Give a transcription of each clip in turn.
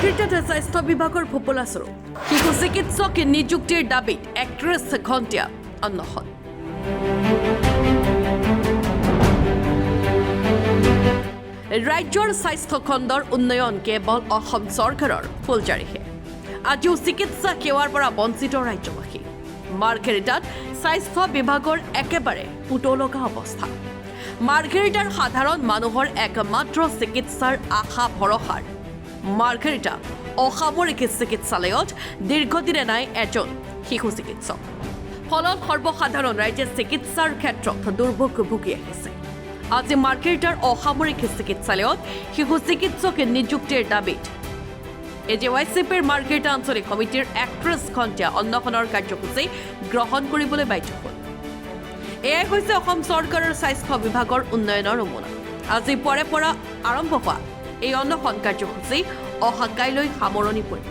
মাৰ্ঘেৰিটাত স্বাস্থ্য বিভাগৰ ফোপোলা স্বৰূপ শিশু চিকিৎসক নিযুক্তিৰ দাবীত 31 ঘণ্টীয়া অনশন। ৰাজ্যৰ স্বাস্থ্য খণ্ডৰ উন্নয়ন কেৱল অসম চৰকাৰৰ ফুলজাৰিহে। আজিও চিকিৎসা সেৱাৰ পৰা বঞ্চিত ৰাজ্যবাসী। মাৰ্ঘেৰিটাত স্বাস্থ্য বিভাগৰ একেবাৰে পুতলগা অৱস্থা। মাৰ্ঘেৰিটাৰ সাধাৰণ মানুহৰ একমাত্ৰ চিকিৎসাৰ আশা ভৰসাৰ মাৰ্ঘেৰিটা অসামৰিক চিকিৎসালয়ত দীৰ্ঘদিনে নাই এজন শিশু চিকিৎসক। ফলত সৰ্বসাধাৰণ ৰাইজে চিকিৎসাৰ ক্ষেত্ৰত দুৰ্ভোগ ভুগি আহিছে। আজি মাৰ্ঘেৰিটাৰ অসামৰিক চিকিৎসালয়ত শিশু চিকিৎসক নিযুক্তিৰ দাবীত এজেৱাইচিপিৰ মাৰ্ঘেৰিটা আঞ্চলিক কমিটিৰ 31 ঘণ্টীয়া অনশনৰ কাৰ্যসূচী গ্ৰহণ কৰিবলৈ বাধ্য হ'ল। এয়াই হৈছে অসম চৰকাৰৰ স্বাস্থ্য বিভাগৰ উন্নয়নৰ নমুনা। আজি পুৱাৰে পৰা আৰম্ভ হোৱা এই অনশন কাৰ্যসূচী অহা কাইলৈ সামৰণি পৰিব।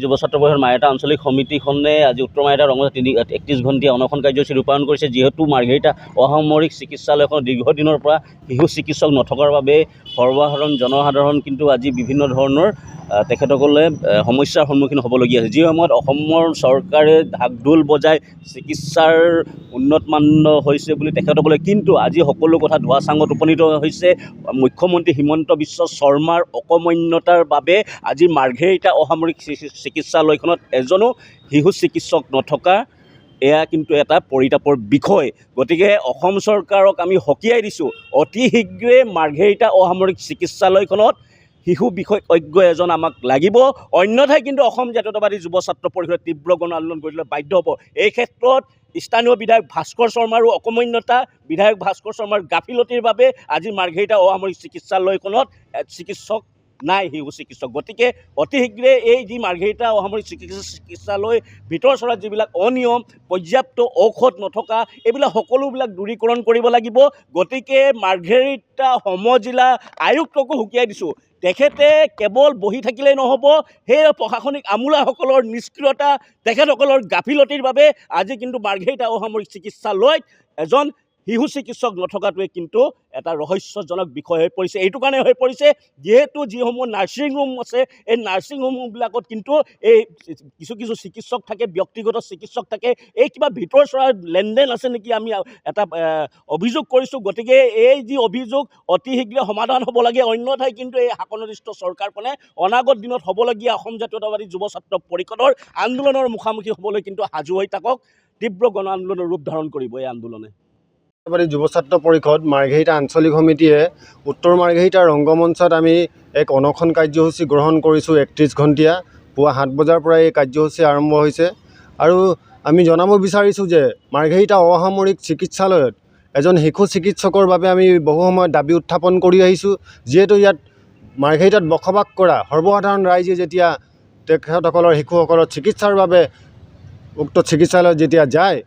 যুৱ ছাত্ৰ পৰিষদ মাৰ্ঘেৰিটা আঞ্চলিক সমিতিখনে আজি উত্তৰ মাৰ্ঘেৰিটা ৰঙত 31 ঘণ্টীয়া অনশন কাৰ্যসূচী ৰূপায়ণ কৰিছে। যিহেতু মাৰ্ঘেৰিটা অসামৰিক চিকিৎসালয়খন দীৰ্ঘদিনৰ পৰা শিশু চিকিৎসক নথকাৰ বাবে সৰ্বসাধাৰণ জনসাধাৰণ কিন্তু আজি বিভিন্ন ধৰণৰ তেখেতসকলে সমস্যাৰ সন্মুখীন হ'বলগীয়া হৈছে। যি সময়ত অসমৰ চৰকাৰে ঢাকঢোল বজাই চিকিৎসাৰ উন্নত মানদণ্ড হৈছে বুলি তেখেতসকলে, কিন্তু আজি সকলো কথা ধোঁৱা চাঙত উপনীত হৈছে। মুখ্যমন্ত্ৰী হিমন্ত বিশ্ব শৰ্মাৰ অকৰ্মণ্যতাৰ বাবে আজি মাৰ্ঘেৰিটা অসামৰিক চিকিৎসালয়খনত এজনো শিশু চিকিৎসক নথকা এয়া কিন্তু এটা পৰিতাপৰ বিষয়। গতিকে অসম চৰকাৰক আমি সকীয়াই দিছোঁ, অতি শীঘ্ৰে মাৰ্ঘেৰিটা অসামৰিক চিকিৎসালয়খনত শিশু বিশেষজ্ঞ এজন আমাক লাগিব, অন্যথাই কিন্তু অসম জাতীয়তাবাদী যুৱ ছাত্ৰ পৰিষদে তীব্ৰ গণ আন্দোলন কৰিবলৈ বাধ্য হ'ব। এই ক্ষেত্ৰত স্থানীয় বিধায়ক ভাস্কৰ শৰ্মাৰো অকৰ্মণ্যতা, বিধায়ক ভাস্কৰ শৰ্মাৰ গাফিলতিৰ বাবে আজি মাৰ্ঘেৰিটা অসামৰিক চিকিৎসালয়খনত চিকিৎসক নাই, শিশু চিকিৎসক। গতিকে অতি শীঘ্ৰে এই যি মাৰ্ঘেৰিটা অসামৰিক চিকিৎসালয় ভিতৰ চৰাত যিবিলাক অনিয়ম, পৰ্যাপ্ত ঔষধ নথকা, এইবিলাক সকলোবিলাক দূৰীকৰণ কৰিব লাগিব। গতিকে মাৰ্ঘেৰিটা সমজিলা আয়ুক্তকো সকীয়াই দিছোঁ, তেখেতে কেৱল বহি থাকিলেই নহ'ব, সেই প্ৰশাসনিক আমোলাসকলৰ নিষ্ক্ৰিয়তা, তেখেতসকলৰ গাফিলতিৰ বাবে আজি কিন্তু মাৰ্ঘেৰিটা অসামৰিক চিকিৎসালয়ত এজন শিশু চিকিৎসক নথকাটোৱে কিন্তু এটা ৰহস্যজনক বিষয় হৈ পৰিছে। এইটো কাৰণে হৈ পৰিছে যিহেতু যিসমূহ নাৰ্ছিং হোম আছে, এই নাৰ্ছিং হোমবিলাকত কিন্তু এই কিছু চিকিৎসক থাকে, ব্যক্তিগত চিকিৎসক থাকে, এই কিবা ভিতৰ চৰাৰ লেনদেন আছে নেকি, আমি এটা অভিযোগ কৰিছোঁ। গতিকে এই যি অভিযোগ অতি শীঘ্ৰে সমাধান হ'ব লাগে, অন্যথাই কিন্তু এই শাসনাধিষ্ঠ চৰকাৰখনে অনাগত দিনত হ'বলগীয়া অসম জাতীয়তাবাদী যুৱ ছাত্ৰ পৰিষদৰ আন্দোলনৰ মুখামুখি হ'বলৈ কিন্তু সাজু হৈ থাকক। তীব্ৰ গণ আন্দোলনৰ ৰূপ ধাৰণ কৰিব এই আন্দোলনে। যুৱ ছাত্ৰ পৰিষদ মাৰ্ঘেৰিটা আঞ্চলিক সমিতিয়ে উত্তৰ মাৰ্ঘেৰিটা ৰংগমঞ্চত আমি এক অনশন কাৰ্যসূচী গ্ৰহণ কৰিছোঁ। 31 ঘণ্টীয়া পুৱা 7 বজাৰ পৰা এই কাৰ্যসূচী আৰম্ভ হৈছে। আৰু আমি জনাব বিচাৰিছোঁ যে মাৰ্ঘেৰিটা অসামৰিক চিকিৎসালয়ত এজন শিশু চিকিৎসকৰ বাবে আমি বহু সময়ত দাবী উত্থাপন কৰি আহিছোঁ। যিহেতু ইয়াত মাৰ্ঘেৰিটাত বসবাস কৰা সৰ্বসাধাৰণ ৰাইজে যেতিয়া তেখেতসকলৰ শিশুসকলৰ চিকিৎসাৰ বাবে উক্ত চিকিৎসালয়ত যেতিয়া যায়,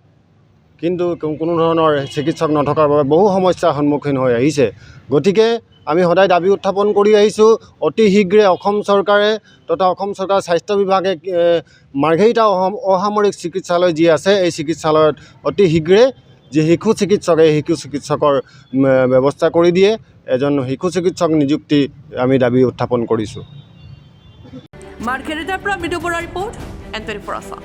কিন্তু কোনো ধৰণৰ চিকিৎসক নথকাৰ বাবে বহু সমস্যাৰ সন্মুখীন হৈ আহিছে। গতিকে আমি সদায় দাবী উত্থাপন কৰি আহিছোঁ, অতি শীঘ্ৰে অসম চৰকাৰে তথা অসম চৰকাৰৰ স্বাস্থ্য বিভাগে মাৰ্ঘেৰিটা অসামৰিক চিকিৎসালয় যি আছে, এই চিকিৎসালয়ত অতি শীঘ্ৰে যি শিশু চিকিৎসক, এই শিশু চিকিৎসকৰ ব্যৱস্থা কৰি দিয়ে, এজন শিশু চিকিৎসক নিযুক্তি আমি দাবী উত্থাপন কৰিছোঁ। মাৰ্ঘেৰিটাৰ পৰা মৃদু বৰাৰ ৰিপৰ্ট, এণ্টনি ফৰাছা।